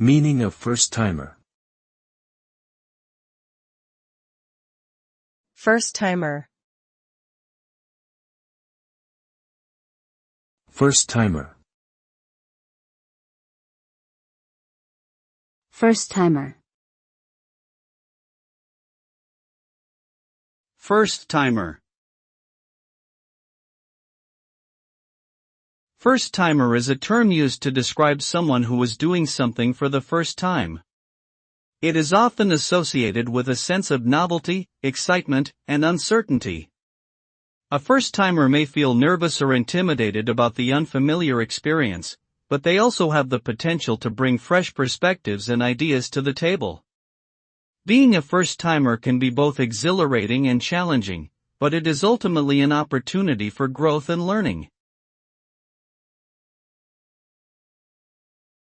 Meaning of first-timer. First-timer. First-timer. First-timer. First-timer. First-timer is a term used to describe someone who is doing something for the first time. It is often associated with a sense of novelty, excitement, and uncertainty. A first-timer may feel nervous or intimidated about the unfamiliar experience, but they also have the potential to bring fresh perspectives and ideas to the table. Being a first-timer can be both exhilarating and challenging, but it is ultimately an opportunity for growth and learning.